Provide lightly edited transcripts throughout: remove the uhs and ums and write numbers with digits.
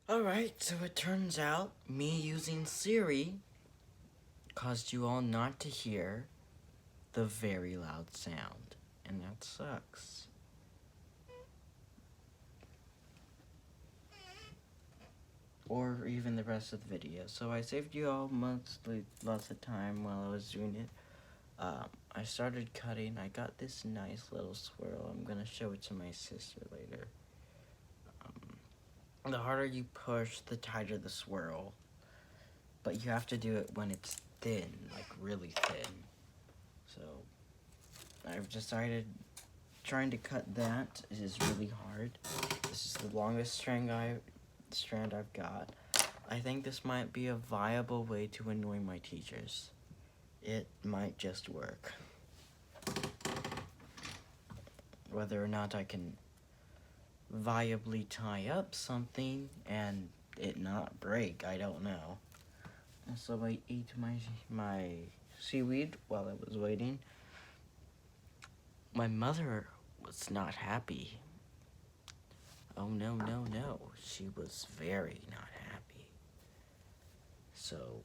Alright, so it turns out me using Siri caused you all not to hear the very loud sound, and that sucks. Or even the rest of the video. So I saved you all lots of time while I was doing it. I started cutting. I got this nice little swirl. I'm gonna show it to my sister later. The harder you push, the tighter the swirl. But you have to do it when it's thin, like really thin. So I've decided trying to cut that is really hard. This is the longest strand I've got. I think this might be a viable way to annoy my teachers. It might just work. Whether or not I can viably tie up something and it not break, I don't know. So I ate my seaweed while I was waiting. My mother was not happy. Oh no, no, no. She was very not happy. So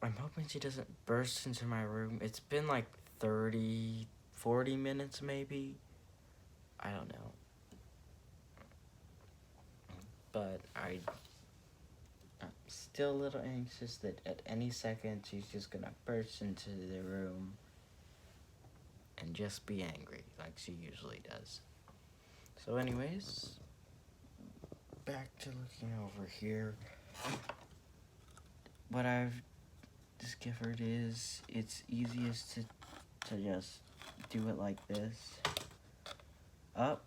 I'm hoping she doesn't burst into my room. It's been like 30, 40 minutes maybe. I don't know. But I'm still a little anxious that at any second she's just gonna burst into the room and just be angry like she usually does. So anyways, back to looking over here. What I've discovered is it's easiest to just do it like this. Up,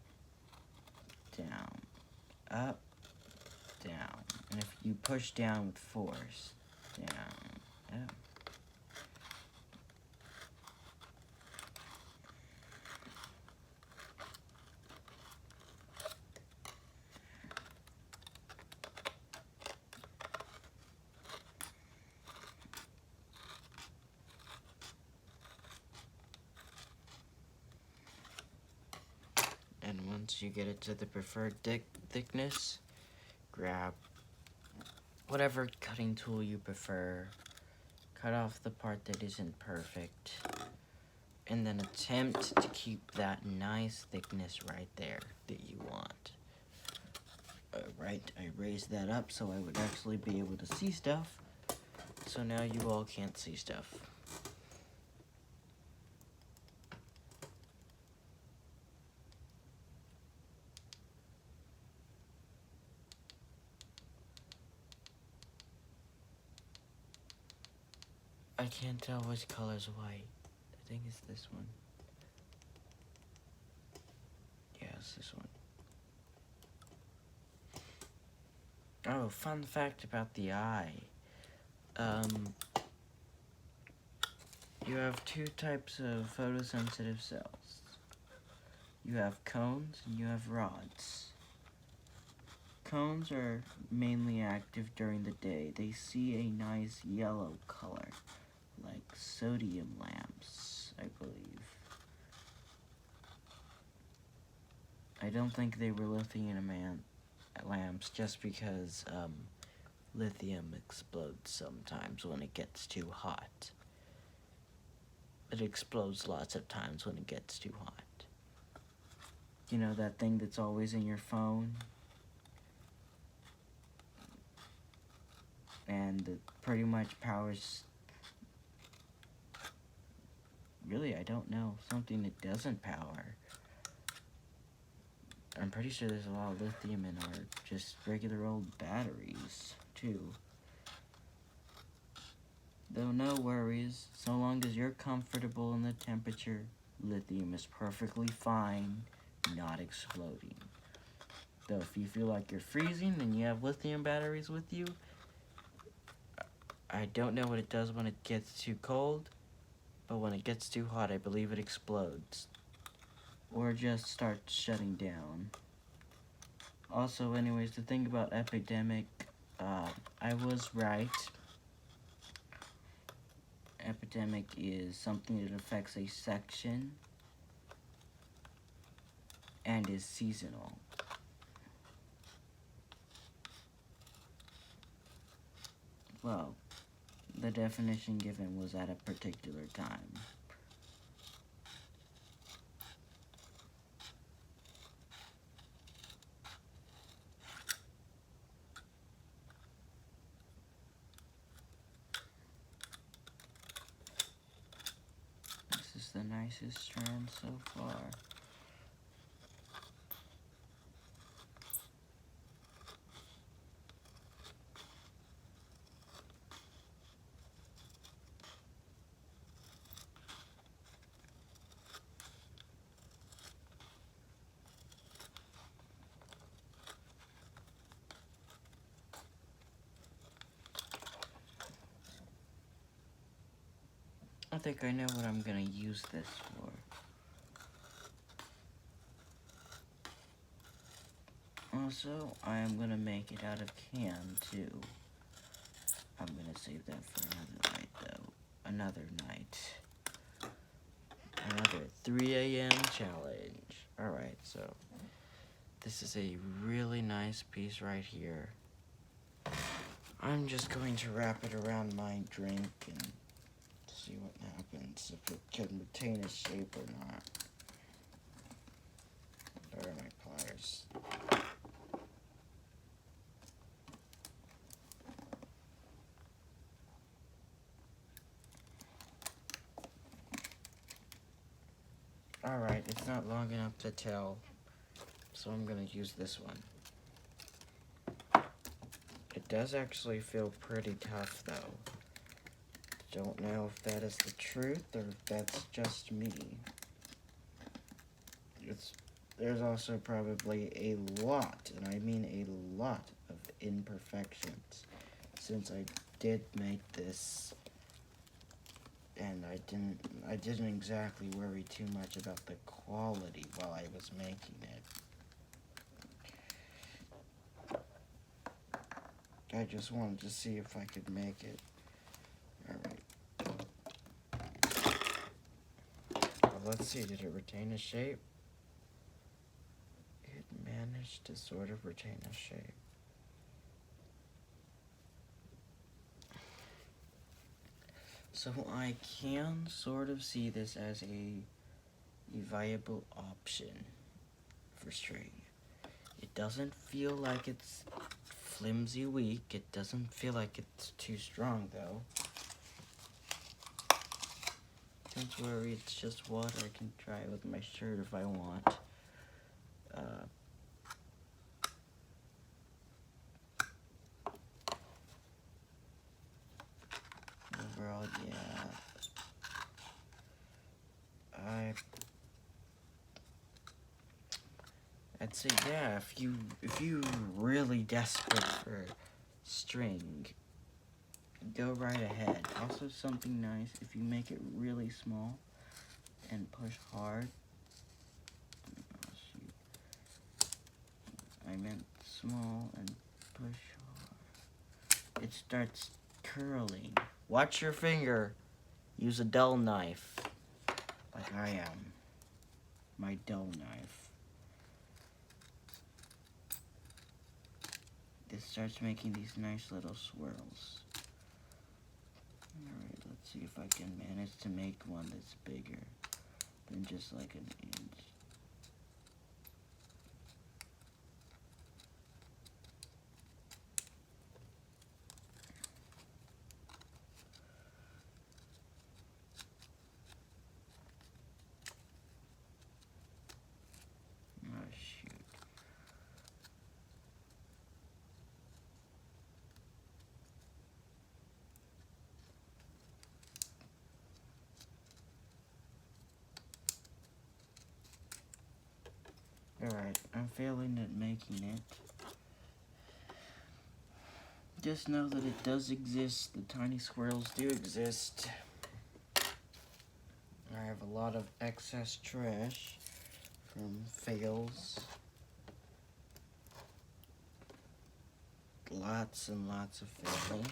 down, up, down. And if you push down with force, down, up. And once you get it to the preferred thickness, grab whatever cutting tool you prefer, cut off the part that isn't perfect, and then attempt to keep that nice thickness right there that you want. Right, I raised that up so I would actually be able to see stuff, so now you all can't see stuff. I can't tell which color's white. I think it's this one. Yeah, it's this one. Oh, fun fact about the eye. You have two types of photosensitive cells. You have cones and you have rods. Cones are mainly active during the day. They see a nice yellow color, like sodium lamps, I believe. I don't think they were lithium lamps just because lithium explodes sometimes when it gets too hot. It explodes lots of times when it gets too hot. You know that thing that's always in your phone? And it pretty much powers... Really, I don't know. Something that doesn't power. I'm pretty sure there's a lot of lithium in our just regular old batteries, too. Though no worries, so long as you're comfortable in the temperature, lithium is perfectly fine, not exploding. Though if you feel like you're freezing and you have lithium batteries with you, I don't know what it does when it gets too cold, but when it gets too hot, I believe it explodes. Or just starts shutting down. Also, anyways, the thing about epidemic, I was right. Epidemic is something that affects a section and is seasonal. well, the definition given was at a particular time. This is the nicest strand so far. I think I know what I'm gonna use this for. Also, I am gonna make it out of can too. I'm gonna save that for another night though. Another night. Another 3 a.m. challenge. Alright, so this is a really nice piece right here. I'm just going to wrap it around my drink and see what happens, if it can retain its shape or not. Where are my pliers? Alright, it's not long enough to tell, so I'm gonna use this one. It does actually feel pretty tough though. Don't know if that is the truth or if that's just me. There's also probably a lot, and I mean a lot, of imperfections since I did make this, and I didn't exactly worry too much about the quality while I was making it. I just wanted to see if I could make it. Alright. Well, let's see, did it retain a shape? It managed to sort of retain a shape. So I can sort of see this as a viable option for string. It doesn't feel like it's flimsy weak. It doesn't feel like it's too strong though. Don't worry, it's just water. I can try it with my shirt if I want. Overall, yeah. I'd say yeah, if you really desperate for string, go right ahead. Also something nice, if you make it really small and push hard. Oh, shoot. I meant small and push hard. It starts curling. Watch your finger. Use a dull knife. Like I am. My dull knife. This starts making these nice little swirls. Alright, let's see if I can manage to make one that's bigger than just like an inch. Oh shoot. Alright, I'm failing at making it. Just know that it does exist. The tiny swirls do exist. I have a lot of excess trash from fails. Lots and lots of failing.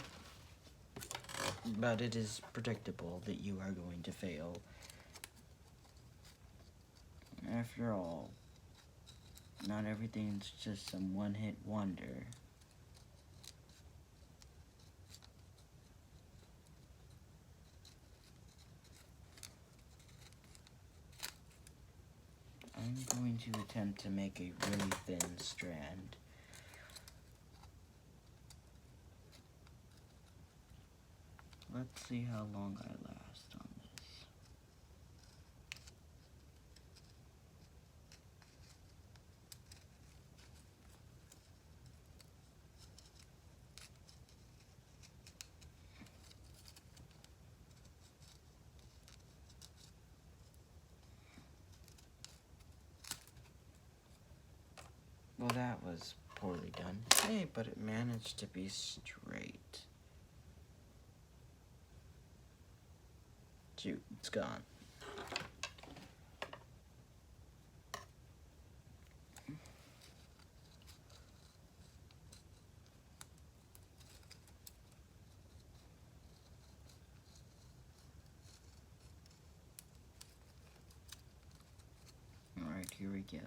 But it is predictable that you are going to fail. After all, not everything's just some one-hit wonder. I'm going to attempt to make a really thin strand. Let's see how long I last on this. Well, that was poorly done. Hey, but it managed to be straight. Shoot, it's gone. Alright, here we go.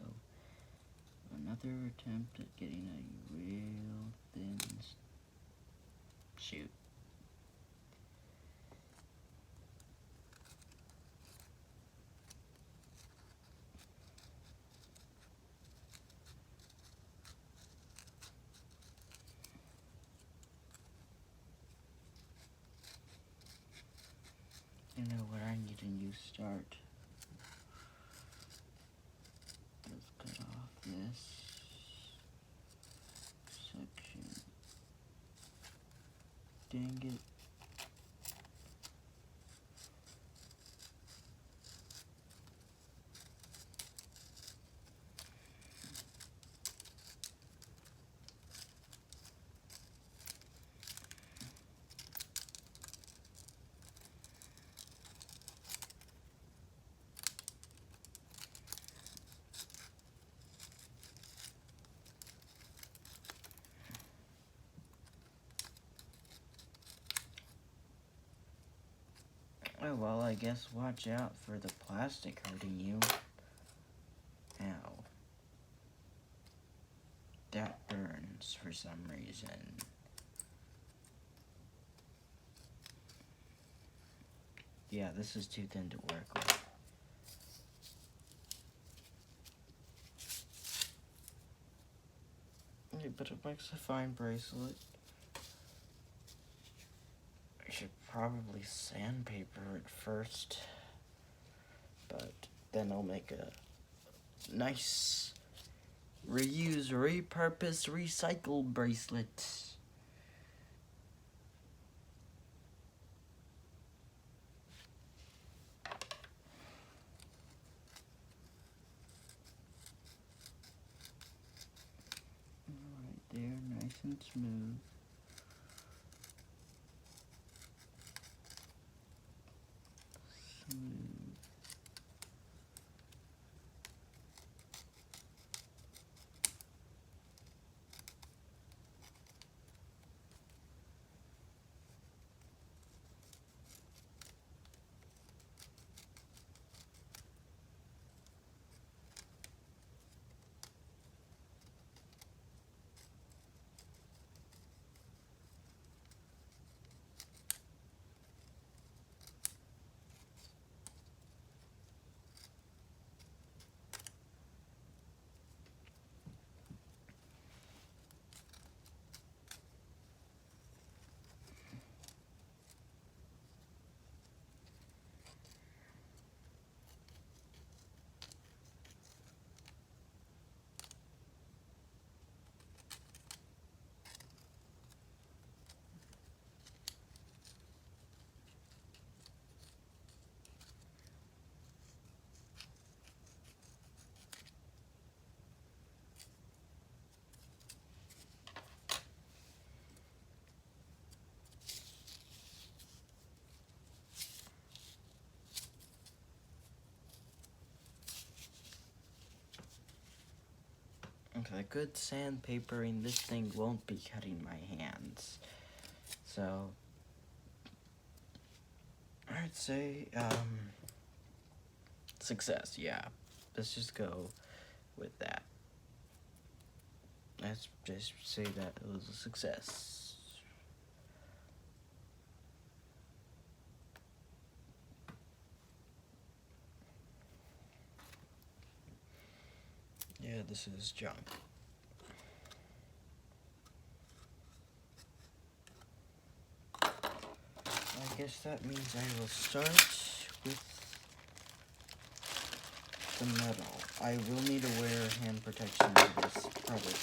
Another attempt at getting a real thin shoot. You know what, I need a new start. Let's cut off this section. Dang it. Oh, well, I guess watch out for the plastic hurting you. Ow. That burns for some reason. Yeah, this is too thin to work with. Yeah, but it makes a fine bracelet. I should probably sandpaper it first, but then I'll make a nice reuse, repurpose, recycle bracelet. Right there, nice and smooth. Smooth. Okay, good sandpapering, this thing won't be cutting my hands. So, I'd say, success, yeah. Let's just go with that. Let's just say that it was a success. this is junk. I guess that means I will start with the metal. I will need to wear hand protection for this, probably.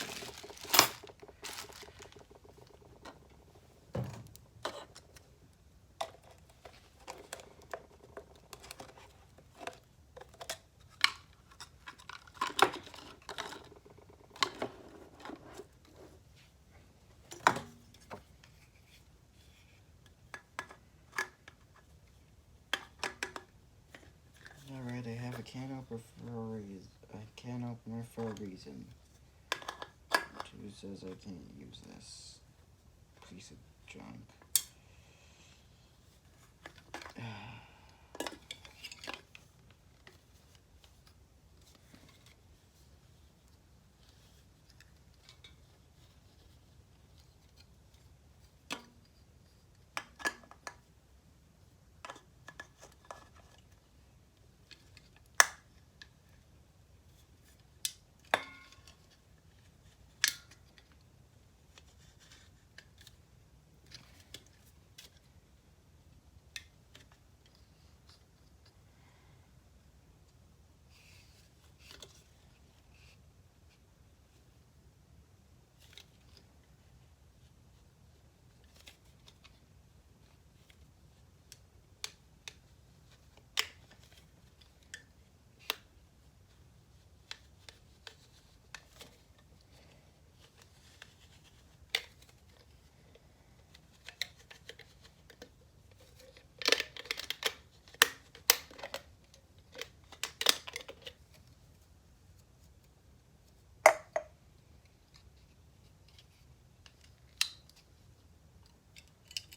Alright, I have a can opener for a reason. Who says I can't use this piece of junk?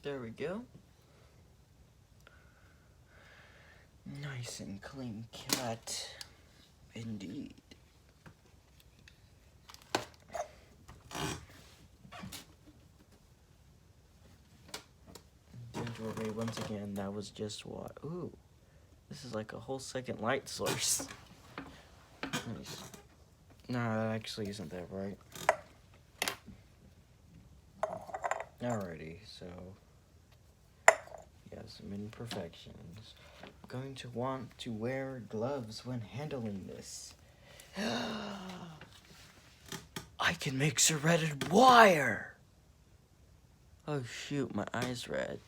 There we go. Nice and clean cut, indeed. Don't worry, once again, that was just what? Ooh, this is like a whole second light source. Nice. No, that actually isn't that right. Alrighty, so yeah, some imperfections. I'm going to want to wear gloves when handling this. I can make serrated wire! Oh shoot, my eye's red.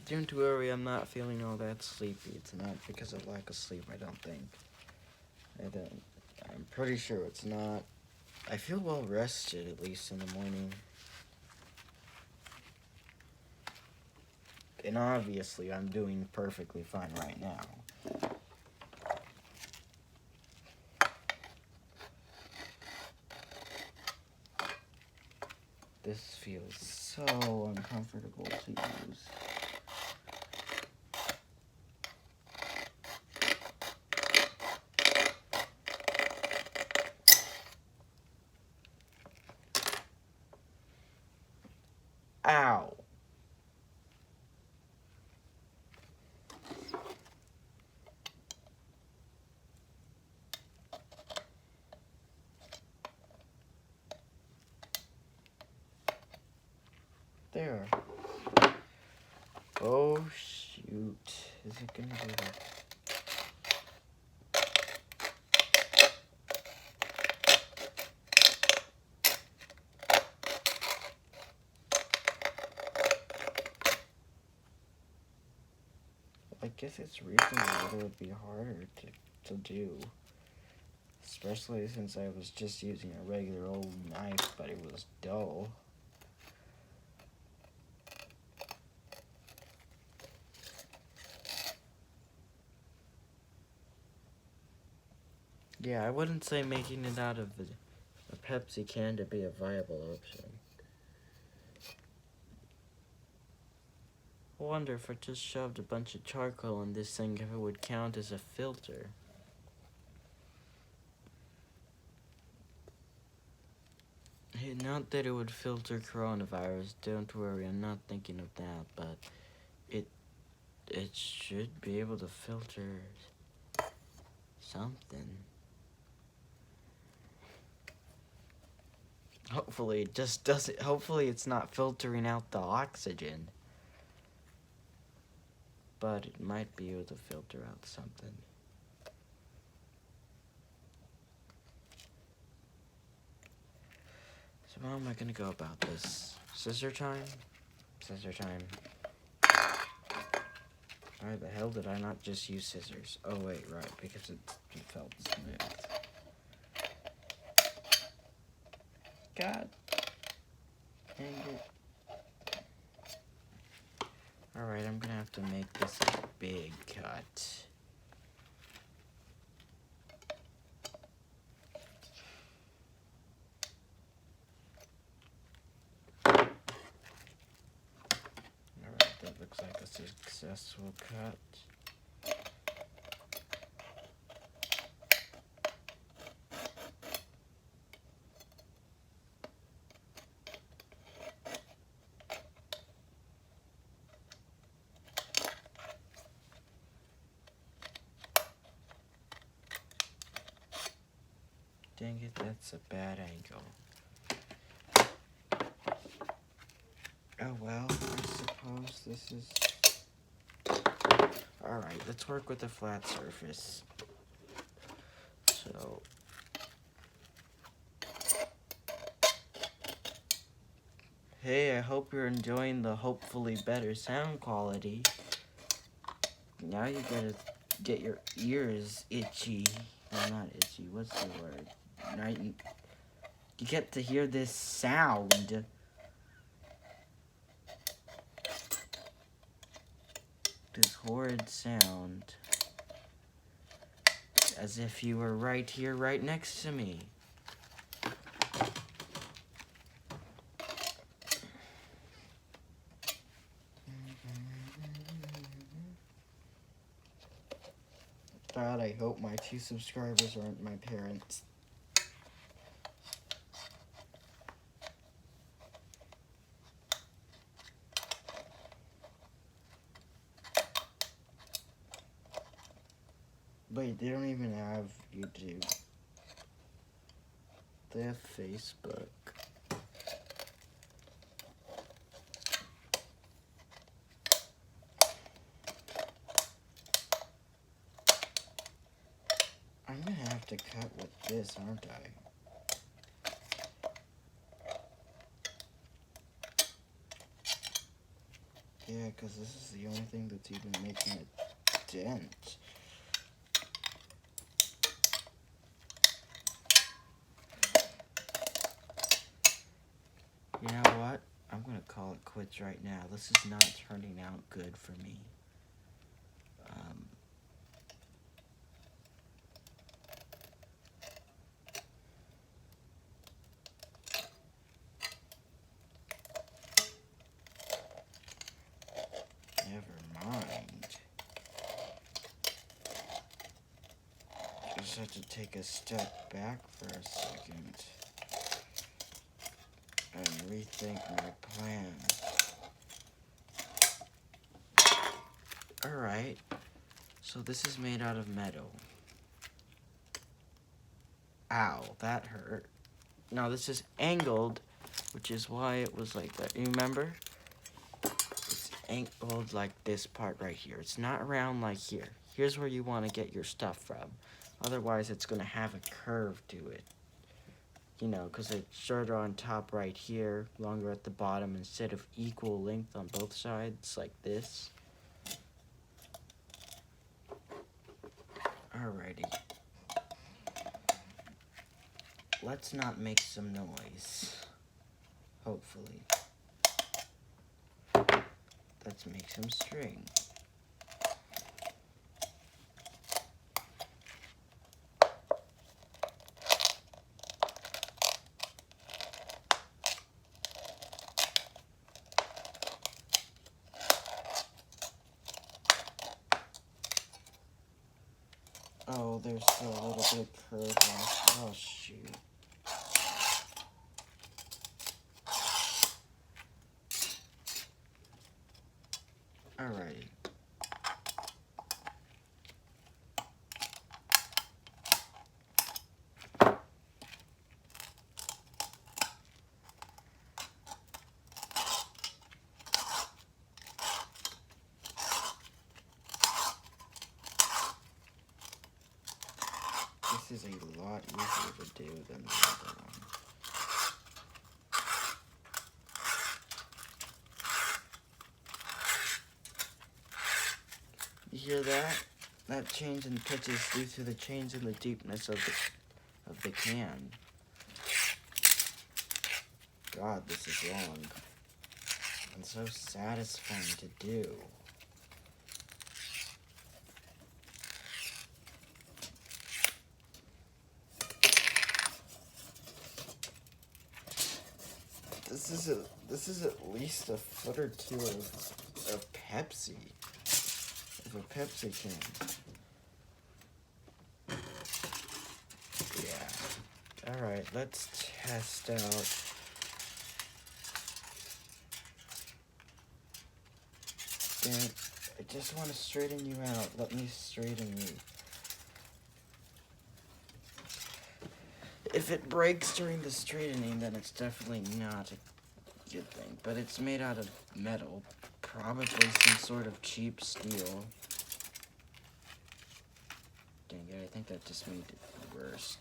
Don't worry, I'm not feeling all that sleepy. It's not because of lack of sleep, I don't think. I'm pretty sure it's not. I feel well rested, at least in the morning. And obviously, I'm doing perfectly fine right now. This feels so uncomfortable to use. Ow. There. Oh, shoot. Is it gonna do that? I guess it's reasonable that it would be harder to do. Especially since I was just using a regular old knife, but it was dull. Yeah, I wouldn't say making it out of a Pepsi can to be a viable option. I wonder if I just shoved a bunch of charcoal in this thing, if it would count as a filter. Not that it would filter coronavirus. Don't worry, I'm not thinking of that, but it should be able to filter something. Hopefully it just doesn't. Hopefully it's not filtering out the oxygen. But it might be able to filter out something. So how am I gonna go about this? Scissor time? Scissor time. Why the hell did I not just use scissors? Oh wait, right, because it felt smooth. God dang it. Alright, I'm gonna have to make this a big cut. Alright, that looks like a successful cut. Dang it, that's a bad angle. Oh well, I suppose this is... Alright, let's work with a flat surface. So... Hey, I hope you're enjoying the hopefully better sound quality. Now you gotta get your ears itchy. Well, not itchy, what's the word? Now you get to hear this sound. This horrid sound. As if you were right here, right next to me. God, I hope my 2 subscribers aren't my parents. Wait, they don't even have YouTube. They have Facebook. I'm gonna have to cut with this, aren't I? Yeah, because this is the only thing that's even making a dent. You know what? I'm gonna call it quits right now. This is not turning out good for me. Never mind. Just have to take a step back for a second and rethink my plan. Alright, so this is made out of metal. Ow, that hurt. Now this is angled, which is why it was like that. You remember? It's angled like this part right here. It's not round like here. Here's where you want to get your stuff from. Otherwise, it's going to have a curve to it. You know, because it's shorter on top right here, longer at the bottom, instead of equal length on both sides, like this. Alrighty. Let's not make some noise. Hopefully. Let's make some string. Oh, there's still a little bit of curve left. Oh, shoot. Alrighty. This is a lot easier to do than the other one. You hear that? That change in pitch is due to the change in the deepness of the can. God, this is long. And so satisfying to do. This is at least a foot or two of Pepsi. Of a Pepsi can. Yeah. Alright, let's test out. Damn it. I just want to straighten you out. Let me straighten you. If it breaks during the straightening, then it's definitely not a good thing. But it's made out of metal. Probably some sort of cheap steel. Dang it, I think that just made it worse.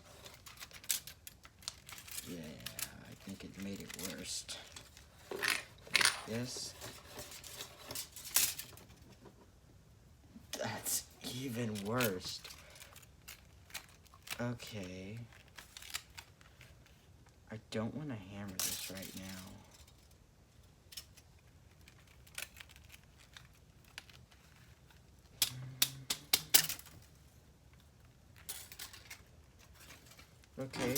Yeah, I think it made it worse. Yes. That's even worse. Okay. I don't want to hammer this right now. Okay.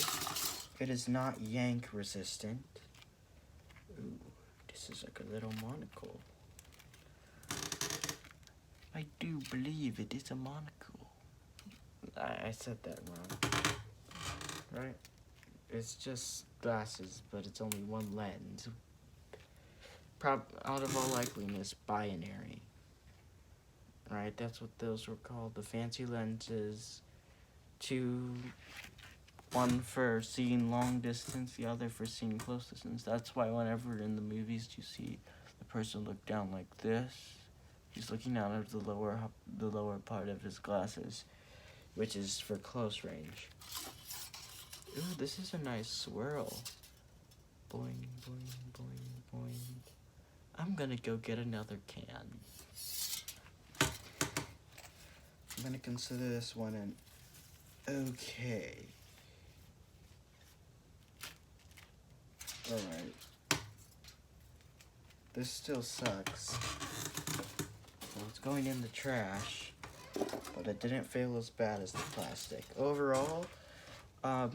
It is not yank resistant. Ooh, this is like a little monocle. I do believe it is a monocle. I said that wrong. Right? It's just glasses, but it's only one lens. Out of all likeliness, binary. Right? That's what those were called. The fancy lenses. One for seeing long distance, the other for seeing close distance. That's why whenever in the movies you see the person look down like this, he's looking out of the lower part of his glasses, which is for close range. Ooh, this is a nice swirl. Boing, boing, boing, boing. I'm gonna go get another can. I'm gonna consider this one an okay. Alright. This still sucks. So it's going in the trash, but it didn't fail as bad as the plastic. Overall, I'd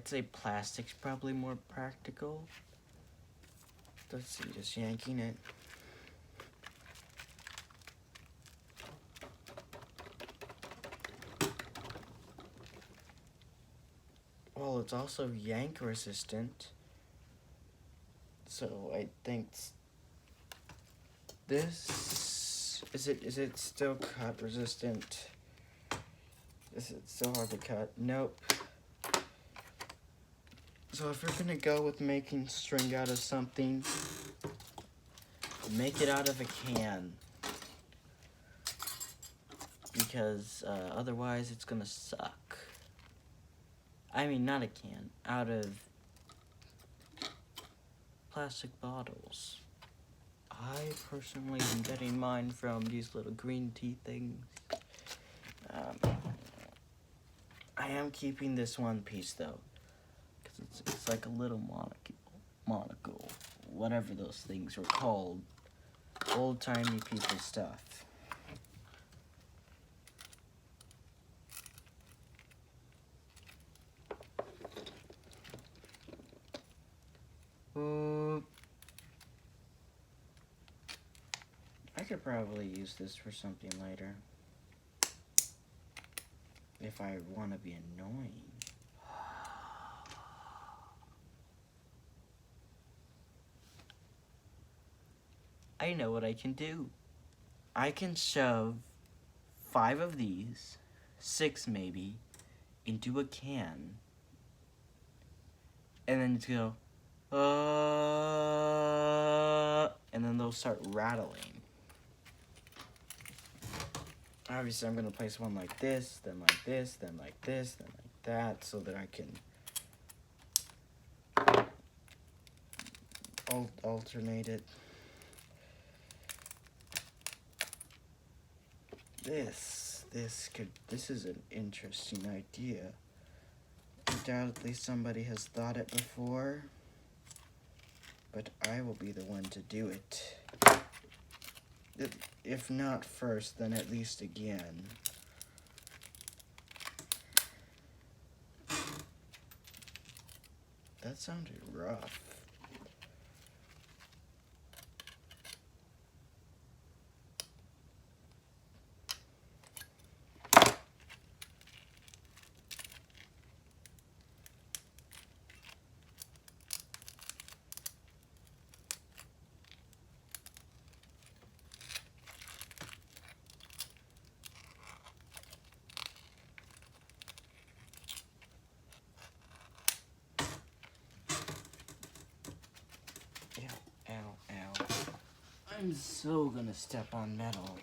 say plastic's probably more practical. Let's see, just yanking it. Well, it's also yank resistant. So I think this is it still cut resistant? Is it still hard to cut? Nope. So if you're gonna go with making string out of something, make it out of a can. Because otherwise it's gonna suck. I mean, not a can, out of plastic bottles. I personally am getting mine from these little green tea things. I am keeping this one piece though, because it's like a little monocle, whatever those things were called. Old-timey people stuff. I could probably use this for something later. If I want to be annoying. I know what I can do. I can shove 5 of these, 6 maybe, into a can. And then it's gonna go, and then they'll start rattling. Obviously, I'm gonna place one like this, then like this, then like this, then like that, so that I can alternate it. This is an interesting idea. Undoubtedly somebody has thought it before, but I will be the one to do it. If not first, then at least again. That sounded rough. Ow, ow. I'm so gonna step on metal.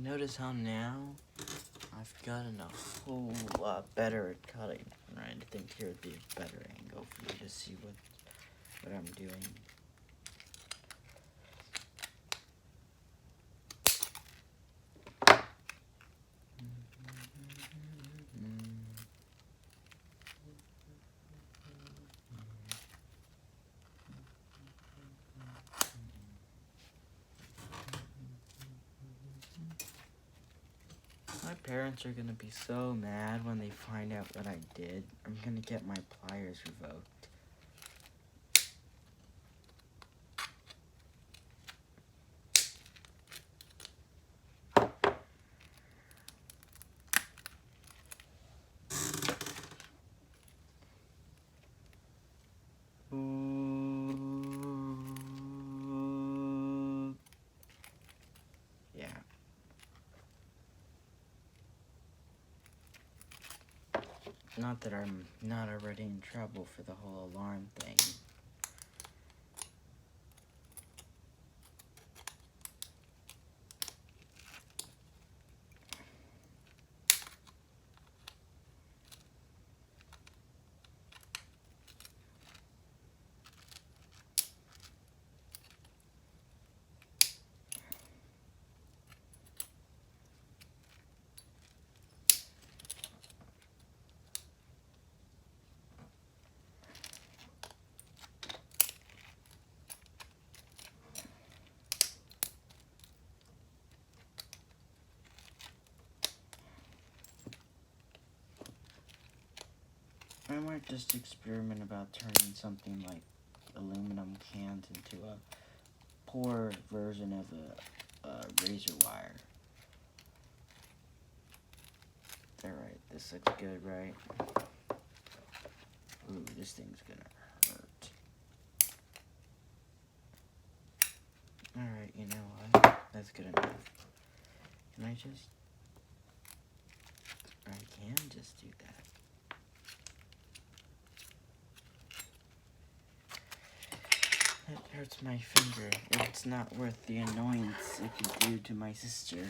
Notice how now I've gotten a whole lot better at cutting. Right, I think here would be a better angle for you to see what I'm doing. My parents are gonna be so mad when they find out what I did. I'm gonna get my pliers revoked. Yeah. Not that I'm not already in trouble for the whole alarm thing. I might just experiment about turning something like aluminum cans into a poor version of a razor wire. Alright, this looks good, right? Ooh, this thing's gonna hurt. Alright, you know what? That's good enough. Can I just... I can just do that. That hurts my finger. It's not worth the annoyance it could do to my sister.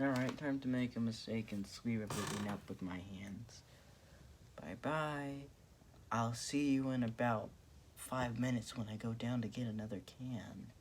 Alright, time to make a mistake and sweep everything up with my hands. Bye-bye. I'll see you in about 5 minutes when I go down to get another can.